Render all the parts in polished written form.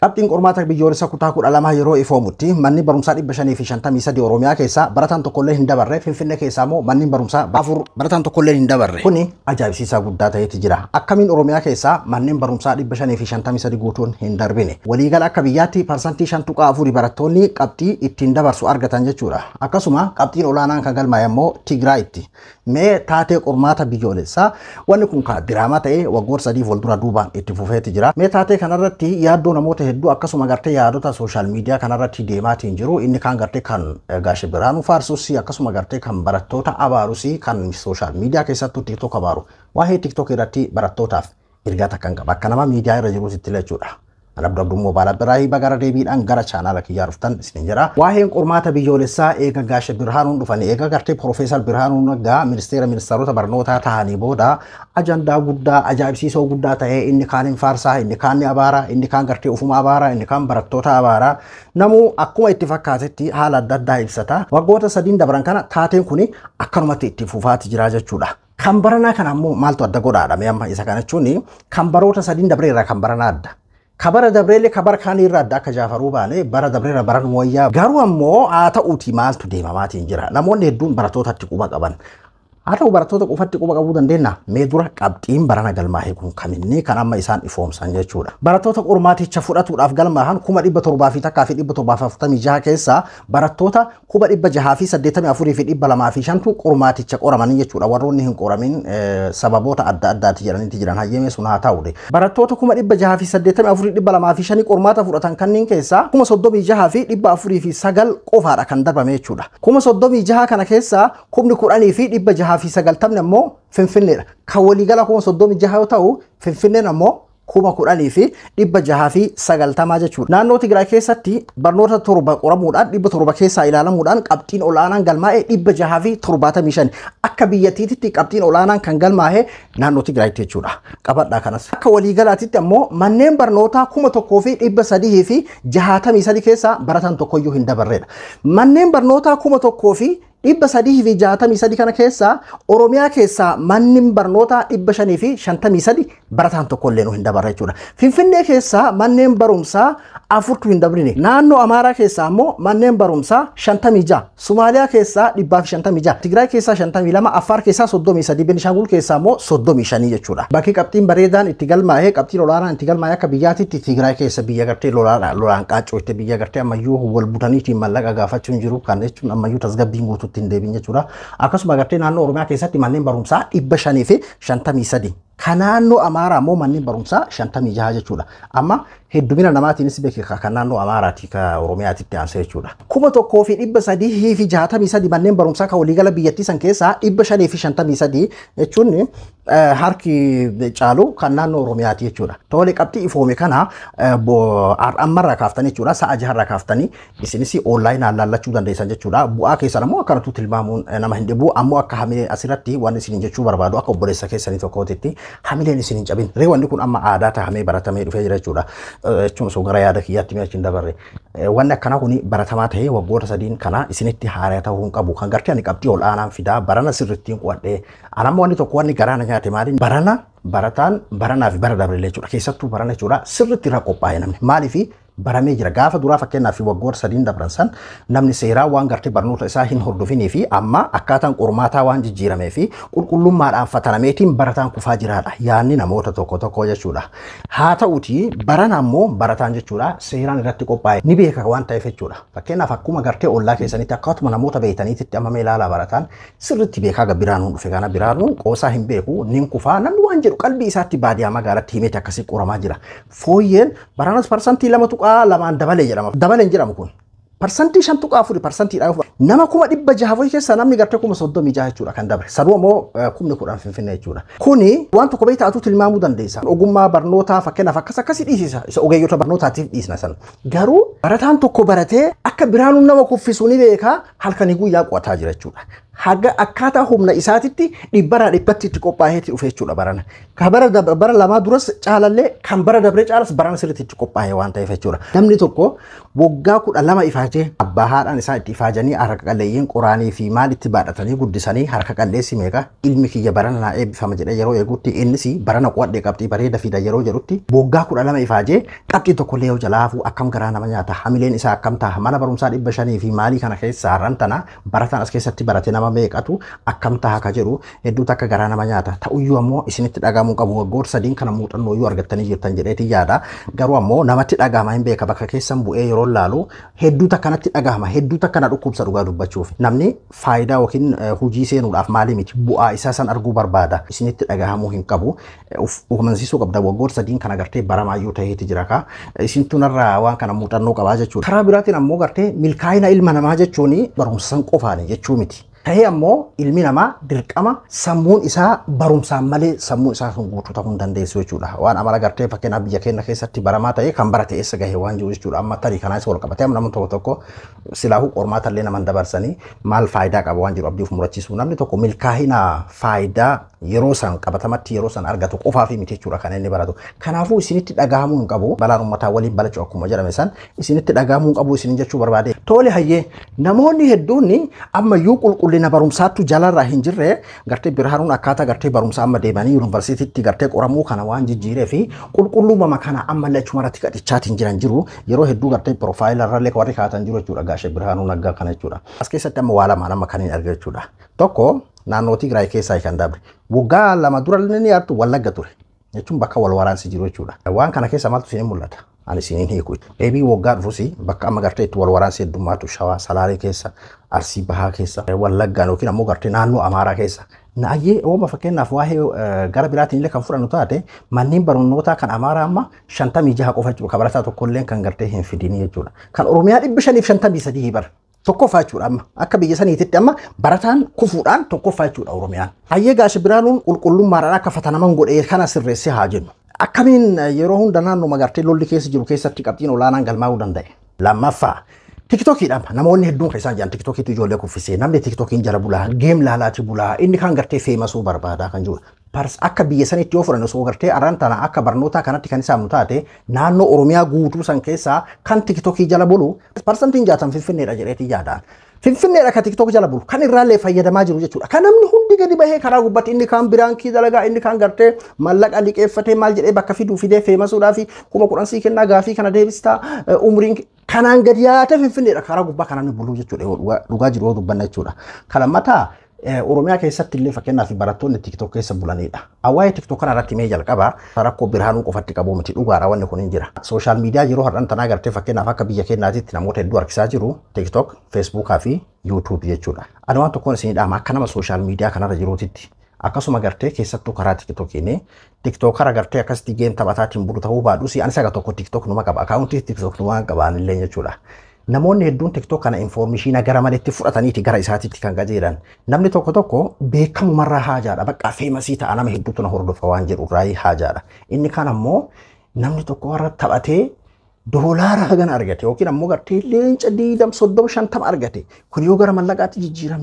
Qabxiin qormaata biyyoolessa kutaa 12 yeroo ifoomutti manni barumsaa 553 Oromiyaa keessaa barataan tokkollee hin dabarre, Finfinnee keessaa immoo manni barumsaa 4 barataan tokkollee hin dabarre. Kuni ajaa'ibsiisaa guddaa ta'eeti jira. Akkamiin Oromiyaa keessaa manneen barumsaa 553 guutuun hin darbine. Waliigala akka biyyaatti parsantii 5.4 barattoonni qabxii ittiin dabarsu argatan jechuudha. Akkasuma qabxiin olaanaan kan galmaa'e immoo Tigraayitti. Mee taatee qormaata biyyoolessaa wanni kun diraamaa ta'ee waggoota 3 fuuldura duubaan itti fufeeti jira. Mee taatee kanarratti yaaddoo namoota hedduu akkasuma gartee yaadota sooshaal miidiyaa kanarratti deemaatiin jiru. Inni kaan gartee kan Gaashee Biraanuu faarsus akkasuma gartee kan barattoota abaarus kan sooshaal miidiyaa keessattuu TikTok abaaru. Waa'ee TikTok irratti barattootaaf ergaa kan qaba. Akka nama miidiyaa irra jiruutti illee jechuudha. Abduu Mobaala Biraahi bagara deebiidhaan gara chaanaala kiyyaa dhuftan isin jira. Waa'een qormaata biyyoolessaa eega Gaashee Biraanuun dhufanii eega gartee Profeesar Biraanuun nagaa ministeerota barnootaa ta'anii booda ajandaa guddaa ajaa'ibsiisoo guddaa ta'ee inni kaan faarsaa inni kaan abaara inni kaan gartee ufuma abaara inni kaan barattoota abaara namuu akkuma itti fakkaatetti haala adda addaa ibsata. Waggoota 3 dabran kana taateen kuni akkanumatti itti fufaati jira jechuudha. Kan baranaa kana ammoo maaltu adda godhaadha mee amma isa kana jechuun kan baroota 3 dabre irraa kan baranaa adda. Kabara dabreele kabar kaanii irraa adda akka jaafaruu baane bara dabreera baran wayyaa garuu ammoo haa ta'uuti maaltu deemamaatiin jira. Namoonni hedduun barattootatti quba qaban. Haa ta'u barattoota qofatti quba qabuu dandeenya. Mee dura qabxiin barana galmaa'e kun kaminni kan amma isaan ifoomsan jechuudha. Barattoota qormaaticha fudhatuudhaaf galmaahan 746 keessaa barattoota 684,205 qormaaticha qoramanii jechuudha. Warroonni hin qoramin sababoota adda addaati jedhaniiti jiran hayyame sun haa ta'u. Barattoota 684,205 qormaata fudhatan kanneen keessaa 36,409 qofaadha kan darbame jechuudha. 36,000 kana keessaa 10,600 fi 90 ammoo Finfinneedha. Kan waliigala 36 yoo ta'u Finfinneen ammoo 10,690 jechuudha. Naannoo Tigraay keessatti barnoota 7 qoramuudhaan 700 keessaa ilaalamuudhaan qabxiin olaanaan galmaa'e 675. Akka biyyattiitti qabxiin olaanaan kan galmaa'e naannoo Tigraayitti jechuudha. Qabadhaa kanas. Akka waliigalaatitti ammoo manneen barnootaa 1,363 keessaa barataan tokkoyyuu hin dabarreedha. Manneen barnootaa 1,363 kana keessaa Oromiyaa keessaa manneen barnootaa 553 barataan tokkollee hin dabarre jechuudha. Finfinnee keessaa manneen barumsaa 4 hin dabrine. Naannoo Amaaraa keessaa ammoo manneen barumsaa 56. Somaaliyaa keessaa 156. Tigraay keessaa 52. Affaar keessaa 33. Beenishaangul keessaa ammoo 35 jechuudha. Bakki qabxiin bareedaan itti galmaa'ee qabxiin olaanaan itti galmaa'ee akka biyyaatitti Tigraay keessa biyya gartee lolaan qaaccoo itti biyya gartee ammayyuu wal butaniitiin mallaqa gaafachuun jiru kan jechuun ammayyuu tasgabbiin guutuutti hin deebiin jechuudha. Akkasuma gartee naannoo Oromiyaa keessatti manneen barumsaa 553. Kan naannoo Amaaraa ammoo manneen barumsaa 56 jechuudha. Amma heddumina namaatiinis beekama kan naannoo Amaaraati kan Oromiyaatitti aansee jechuudha. 1,363 manneen barumsaa kan waliigala biyyattii san keessaa 553 jechuun harki caalu kan naannoo Oromiyaati jechuudha. Tole qabxii ifoome kana ammarraa kaaftanii jechuudha. Sa'a 6 kaaftanii isinis onlaayinaan laallachuu dandeessan jechuudha. Bu'aa keessan ammoo akkanatu tilmaamuun nama hin dhibu. Ammoo akka hamee asirratti waan isin jechuu barbaadu akka obboleessa keessanii tokkootitti hamileen isin hin cabin. Reewanni kun amma aadaa tahamee baratamee dhufee jira jechuudha. Jechuun osoo gara yaada kiyyaatti mi'achi hin dabarre. Wanni akkana kun baratamaa ta'ee waggoota 3 kana isinitti haaraa ta'uu hin qabu. Kan gartee ani qabxii olaanaan fidaa barana sirrittiin qo'adhee. Anammoo wanni tokko wanni garaana nyaate maaliin barana barataan baranaa fi bara dabre jechuudha. Keessattuu barana jechuudha sirritti irra qophaa'e namni. Maaliif baramee jira gaafa duraa fakkeenyaaf waggoota 3 dabran san namni seeraa waan gartee barnoota isaa hin hordofinii fi amma akkaataan qormaataa waan jijjiiramee fi qulqullummaadhaan fatanameetiin barataan kufaa jiraadha. Yaanni namoota tokko jechuudha. Haa ta'uti barana ammoo barataan jechuudha seeraan irratti qophaa'e ni beeka waan ta'eef jechuudha. Fakkeenyaaf akkuma gartee ollaa keessanitti akkatuma namoota beeytaniitti amma ilaalaa barataan sirritti beekaa Biraanuun dhufe kana Biraanuun qoosaa hin beeku nin kufaa namni waan jedhu qalbii isaatti baadiyyaa magaalaatti himeeti akkasii qoramaa jira. Fooyyeen baranas parsantii 2.2 dabalee jedhama. Dabaleen jedhamu kun parsantii 5.4% dha. Nama 600 keessa namni gartee 36 jechuudha kan dabre. Sanuu ammoo 10,000 Finfinnee jechuudha. Kuni waan tokko beektaatu tilmaamuu dandeessa. Ogummaa barnootaa fakkeenyaaf akkasii dhiisisa. Isa ogeeyyota barnootaatiif dhiisna san. Garuu barataan tokko baratee akka Biraanuun nama kuffisuu ni beeka halkanii guyyaa qo'ataa jira jechuudha. haga akkaataa humna isaatitti dhibbara dhibbatti itti qophaa'eeti dhufe jechuudha barana. Ka bara lama duras caalallee kan bara dabre caalas barana sirriitti itti qophaa'e waan ta'eef jechuudha. Namni tokko waggaa 12 ifaajee abbaa haadhaan isaa itti ifaajanii harka qalleeyyiin quraanii fi maal itti baadhatanii guddisanii harka qalleessi meeqa ilmi kiyya barana naa eebbifama jedhee yeroo eegutti innis barana qo'adhee qabxii bareeda fida yeroo jedhutti waggaa 12 ifaajee qabxii tokkollee yoo jalaafu akkam garaa nama nyaata hamileen isaa akkam ta'a mana barumsaa 500 fi maalii kana keessa har'an tana barataan as keessatti barate nama meeqatu akkam ta'a ka jedhu hedduu takka garaa nama nyaata ta'uyyuu ammoo isinitti dhagaamuu qabu waggoota sadiin kana muuxannoo yoo argattanii jirtan jedheeti yaada garuu ammoo namatti dhagaama hin beeka bakka keessan bu'ee yeroo laalu hedduu takka natti dhagaama hedduu takka na dhukkubsa dhugaa dubbachuuf namni faayidaa yookiin hojii seenuudhaaf maalii miti bu'aa isaa san arguu barbaada isinitti dhagahamuu hin qabu uumamsiisuu qabda waggoota sadiin kana gartee baramaayyuu ta'eeti jira ka isintu narraa waan kana muuxannoo qabaa jechuudha karaa biraatiin ammoo gartee milkaa'ina ilma namaa jechuun barumsa san qofaani jechuu miti. Ta'ee ammoo ilmi namaa dirqama sammuun isaa barumsaan malee sammuu isaa kan guutuu ta'uu hin dandeessu jechuudha. Waan amala gartee fakkeenyaaf biyya keenya keessatti baramaa ta'ee kan barate eessa gahee waan jiru jechuudha. Amma tarii kanaas wal qabatee namni tokko silaahuu qormaata illee naman dabarsanii maal faayidaa qaba waan jiru abdiif murachiisu. Namni tokko milkaa'ina faayidaa yeroo san qabatamatti yeroo san argatu qofaa fi miti jechuudha kan inni baratu. Kanaafuu isinitti dhagahamuu hin qabu balaan uummataa waliin balachuu akkuma jedhame san isinitti dhagahamuu hin qabu isinin jechuu barbaade. Tole hayyee namoonni hedduun ammayyuu qulqullina barumsaattu jalarraa hin jirre gartee birhaanuun akkaataa gartee barumsa amma deemanii yuunivarsiitiitti gartee qoramuu kana waan jijjiiree fi qulqullummaa kana amma lachuu maratti qadichaatiin jiran jiru yeroo hedduu gartee proofaayilarrallee warri kaatan jiru jechuudha gaashee birhaanuun naggaa kana jechuudha. As keessatti amma waa lamaan amma kan hin arga jechuudha. Tokko naannoo Tigraay keessaa kan dabre waggaa 2 dura inni yaattu Wallagga ture jechuun bakka wal waraansi jiru jechuudha. Waan kana keessa maaltu isin mul'ata? Ani isiniin hiiku. Eebii waggaa dhufusi bakka amma gartee itti wal waraansi heddummaatu Shawaa Salaalee keessa Arsii Bahaa keessa Wallaggaa yookiin ammoo gartee naannoo Amaaraa keessa. Naayyee ooma fakkeenyaaf waa'ee gara biraatiin illee kan fudhannu taate manneen barnootaa kan Amaaraa amma 56 qofa jechuudha. Kan barataa tokkolleen kan gartee hin fidini jechuudha. Kan Oromiyaa 553 bara. Tokkoffaa jechuudha amma akka biyya saniititti amma barataan kufuudhaan tokkoffaa jechuudha Oromiyaan. Hayyee gaashee biraanuun qulqullummaadhaan akka fatanaman godhee kana sirreessee haa jennu. Akkamiin yeroo hunda naannoo magartee lolli keessa jiru keessatti qabxiin olaanaan galmaa'uu danda'e. Lammaffaa TikTokiidhaan namoonni hedduun keessaa jiran TikTokiitu ijoollee kuffisee namni TikTokiin jala bulaa geem laalaati bulaa inni kan gartee feemasuu barbaadaa kan jiru. Akka biyya sanitti yoo fudhannu osoo gartee arraan tana akka barnootaa kanatti kan isaan taate naannoo Oromiyaa guutuu san keessaa kan TikTokii jala bulu parsantiin 60 Finfinneedha jedheeti yaadaan. Finfinneedha kan TikTok jala bulu kan irraallee fayyadamaa jiru jechuudha. Kan namni hundi gadi bahee karaa gubbatti inni kan biraankii dalagaa inni kan gartee mallaqa liqeeffatee maal jedhee bakka fiduu fidee feemasuudhaaf 10,000 sii kennaa gaafii kana deebistaa umriin kanaan gadi yaate Finfinneedha karaa gubbaa kanaan buluu jechuudha. Dhugaa jiru yoo dubbanna jechuudha. Kalammataa Oromiyaa keessatti illee fakkeenyaaf barattoonni TikTok keessa bulanidha. Awwaa'ee TikTok kana irratti mee jalqaba rakkoo birhaanuu qofatti qabu miti dhugaadha wanni kun hin jira. Sooshaal miidiyaa yeroo har'an tanaa gartee fakkeenyaaf akka biyya keenyaatitti namoota hedduu harkisaa jiru TikTok, Facebook fi YouTube jechuudha. Ani waan tokkoon isinidhaama akka nama sooshaal miidiyaa kanarra jiruutitti. Akkasuma gartee keessattuu karaa TikTokiin TikTok karaa gartee akkasitti geem taphataatiin bulu ta'uu baadhuus ani saga tokko TikTok numa qaba akaawuntii TikTok numa qabaan illee jechuudha. Namoonni hedduun TikTok kana information gara maleetti fudhataniiti gara isaatiitti kan qajeelan. Namni tokko beekamumarraa haajaadha. Bakka feemasii ta'a nama hedduutu na hordofa waan jedhu irraa haajaadha. Inni kan ammoo namni tokko warra taphatee doolaara hagan argate yookiin ammoo gartee leenca 250 argate. Kun yoo gara mallaqaatti jijjiiran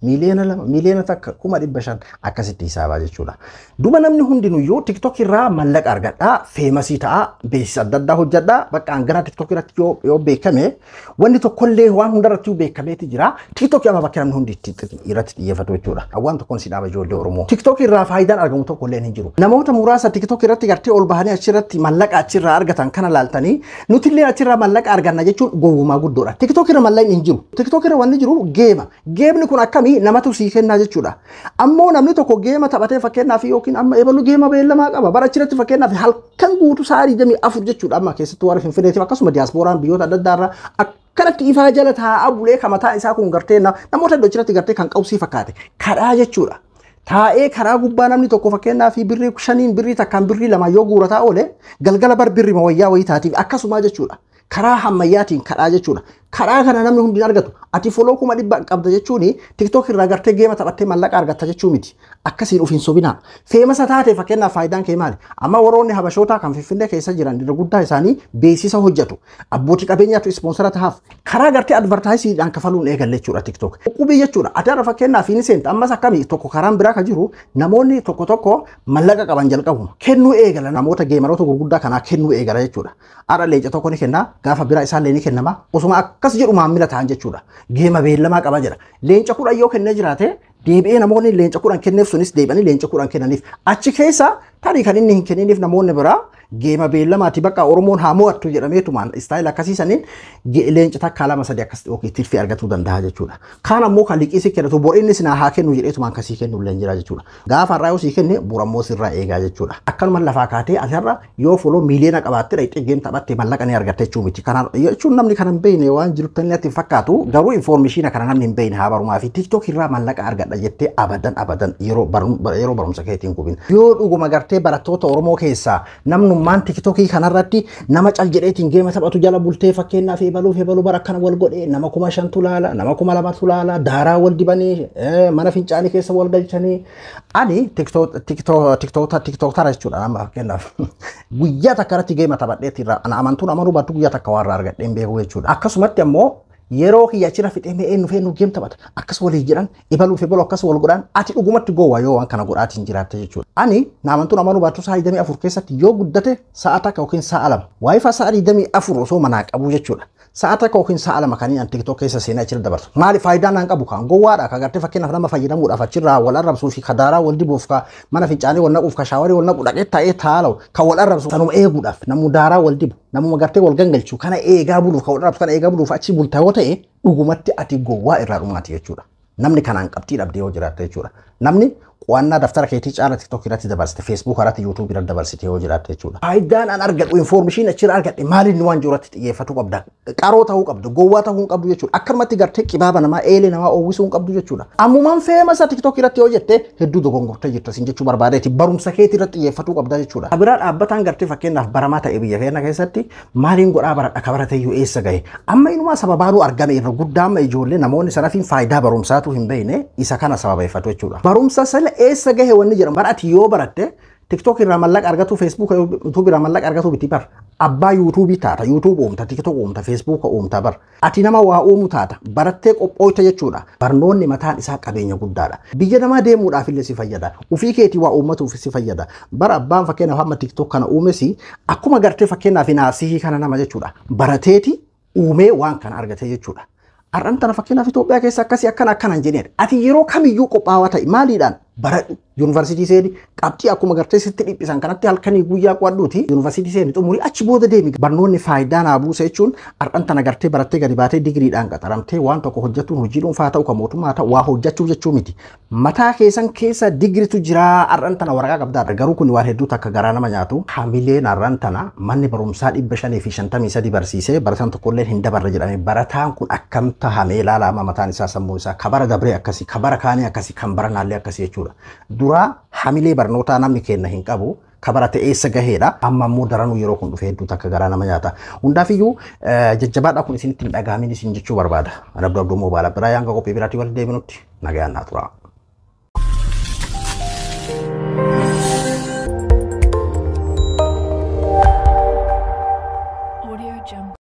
miiliyoona takka 500 akkasitti hisaabaa jechuudha. Duba namni hundinuyyuu TikTok irraa mallaqa argadhaa feemasii ta'a beeksisa adda addaa hojjedhaa bakka hangana TikTok irratti yoo beekame wanni tokkollee waan hundarratti beekameeti jira. TikTok amma bakka namni hundi irratti xiyyeeffatu jechuudha. Waan tokkoon si dhaaba ijoollee Oromoo. TikTok irraa faayidaan argamu tokkollee hin jiru. Namoota muraasa TikTok irratti gartee ol bahanii achirratti mallaqa achirraa argatan kana laaltanii nuti illee achirraa mallaqa arganna jechuun gowwumaa guddoodha. TikTok irra mallaqni hin jiru. TikTok irra wanni jiru geema. Geemni kun akkamii namatu sii kennaa jechuudha. Ammoo namni tokko geema taphatee fakkeenyaaf yookiin amma ebalu geema beellamaa qaba. Bara achirratti fakkeenyaaf halkan guutuu sa'aatii 24 jechuudha. Amma keessattuu warra Finfinneetiif akkasuma diyaaspooraan biyyoota adda addaarraa akkanatti ifaa jala taa'aa bulee kan mataa isaa kun gartee namoota iddoo achirratti gartee kan qabsii fakkaate kadhaa jechuudha. Taa'ee karaa gubbaa namni tokko fakkeenyaaf birrii 5 birrii takkaan birrii 2 yoo guurataa oole galgala bar birrii wayyaa wayii taatiif akkasuma jechuudha. Karaa hammayyaatiin kadhaa jechuudha. karaa kana namni hundi argatu ati follow kuma dhibba qabda jechuun TikTok irraa gartee geema taphattee mallaqa argatta jechuu miti akkasiin ufiin sobinaa feemasa taate fakkeenyaaf faayidaan kee maali amma warroonni habashootaa kan Finfinnee keessa jiran irra guddaa isaanii beeksisa hojjetu abbootii qabeenyaatu ispoonsara tahaaf karaa gartee advertaayisiidhaan kafaluun eegalle jechuudha TikTok qubii jechuudha ati irra fakkeenyaaf inni seenta ammas akkamii tokko karaan biraa ka jiru namoonni tokko mallaqa qaban jalqabu kennuu eegala namoota geemaroota gurguddaa kanaa kennuu eegala jechuudha ara leenca tokko ni kenna gaafa biraa isaan ni kennama osuma akkas jedhu maamila ta'an jechuudha geema beellamaa qaba jira leenca kudhan yoo kennee jiraate deebi'ee namoonni leenca kudhan kenneef sunis deebi'anii leenca kudhan kennaniif achi keessa tarii kan inni hin kenniniif namoonni biraa geema beellamaati bakka Oromoon haa mo'attu jedhameetumaan istaayil akkasiisaniin leenca takka lama sadii akkas tirfii argatuu danda'a jechuudha. Kaan ammoo kan liqii si kennatu bor inni sinaa haa kennu jedheetumaan kasii kennu illee jira jechuudha. Gaafa irraa yoo sii kenne burammoo sirraa eegaa jechuudha. Akkanuma lafaa kaatee asirra yoo foloo miiliyoona qabaatte dhaqxee geem taphattee mallaqa ni argatte jechuu miti. Kana jechuun namni kana hin beekne waan jiru tanatti fakkaatu garuu infoormeeshina kana namni hin beekne haa barumaa fi TikTok irraa mallaqa argadha jettee abadan yeroo barumsa keetiin gubin. Yoo dhuguma gartee barattoota Oromoo keessaa namnummaan TikTokii kanarratti nama cal jedheetiin geema taphatu jala bultee fakkeenyaaf eebaluu bara akkana wal godhee nama 5,000 tulaala nama 2,000 tulaala daaraa wal dibanii mana fincaanii keessa wal galchanii ani TikToktara jechuudha nama fakkeenyaaf guyyaa takka irratti geema taphadheetti irraa ana amantuun amanuu baattu guyyaa takka warra argadheen beeku jechuudha akkasumatti ammoo yeroo kiyya achira fixee mee eenyu feenu geem taphata akkas walii jedhan eebaluu akkas wal godhan ati dhugumatti gowwaa yoo waan kana godhaatiin jiraatte jechuudha ani naamantuun amanuu baattu sa'a 24 keessatti yoo guddate sa'a takka yookiin sa'a lama waayifa sa'a 24 osoo manaa qabu jechuudha sa'a takka yookiin sa'a lama kanii an TikTok keessa seenaa achira dabarsu maali faayidaan aan qabu kan gowwaadha ka gartee fakkeenyaaf nama fayyadamuudhaaf achirraa wal arrabsuu fi kadaaraa wal dibuuf ka mana fincaanii wal naquuf ka shaawarii wal naqu dhaqee taa'ee taalaw ka wal arrabsu kanuma eeguudhaaf namu daaraa wal dibu namu gartee wal gangalchu kana eegaa buluuf ka wal arrabsu kana eegaa buluuf achi bultaa yoo ta'e dhugumatti ati gowwaa irraa dhumaati jechuudha namni kanaan qabxii dhabdee yoo jiraatte jechuudha namni qo'annaa daftara keetii caala TikTok irratti dabarsite Facebook irratti YouTube irratti dabarsite yoo jiraatte jechuudha faayidaan an argadhu infoormeeshinii achirra argadhe maaliin waan jirutti xiyyeeffatu qabda qaroo ta'uu qabdu gowwaa ta'uu qabdu jechuudha akkanumatti gartee qibaaba namaa eelee namaa oowwisuu qabdu jechuudha ammumaan feemasa TikTok irratti yoo jette hedduu dogongortee jirta sin jechuu barbaadeeti barumsa keetii irratti xiyyeeffatu qabda jechuudha abiraa dhaabbataan gartee fakkeenyaaf baramaa ta'e biyya keenya keessatti maaliin godhaa baradha ka barate iyyuu eessa gahe amma inumaa sababaanuu argame irra guddaa amma ijoollee namoonni sanafiin faayidaa barumsaatu hin beekne isa kana sababeeffatu jechuudha barumsa sala eessa gahe wanni jedhamu barati yoo baratte TikTok irraa mallaqa argatu Facebook YouTube irraa mallaqa argatu biti bar abbaa YouTube taata YouTube uumta TikTok uumta Facebook uumta bar ati nama waa uumu taata barattee qophooyta jechuudha barnoonni mataan isaa qabeenya guddaadha biyya namaa deemuudhaaf illee si fayyada ufii keetii waa uummatuuf si fayyada bar abbaan fakkeenyaaf hamma TikTok kana uumesi akkuma gartee fakkeenyaaf naasii kana nama jechuudha barateeti uumee waan kana argate jechuudha arrantana fakkeenyaaf Itoophiyaa keessa akkana jedheen ati yeroo kamiyyuu qophaawaa ta'e maaliidhaan baradhu yuunivarsiitii seeni qabxii akkuma gartee sitti dhiphisan kanatti halkanii guyyaa qo'adhuuti yuunivarsiitii seeni xumurii achi booda deemi barnoonni faayidaa naa buuse jechuun arrantana gartee barattee gadi baatee digiriidhaan qaxaramtee waan tokko hojjetuun hojii dhuunfaa ta'u kan mootummaa ta'u waa hojjechuu jechuu miti mataa keessan keessa digiritu jira arrantana waraqaa qabdaadha garuu kun waan hedduu takka garaa nama nyaatu hamileen arrantana manni barumsaa 553 barsiisee barataan tokkollee hin dabarre jedhame barataan kun akkam tahamee ilaalaama mataan isaa sammuu isaa kabara dabree akkasii kabara kaanii akkasii kan baranaallee akkasii jechuudha dura hamilee barnootaa namni kenna hin qabu kabarate eessa gaheedha amma immoo daranuu yeroo kun dhufe hedduu takka garaa nama nyaata hundaafiyyuu jajjabaadha kun isinitti hin dhagaamin isin jechuu barbaada adabdu abduu moobaala biraa yanga qophii biraatii wal deebinutti nagayaan naa tura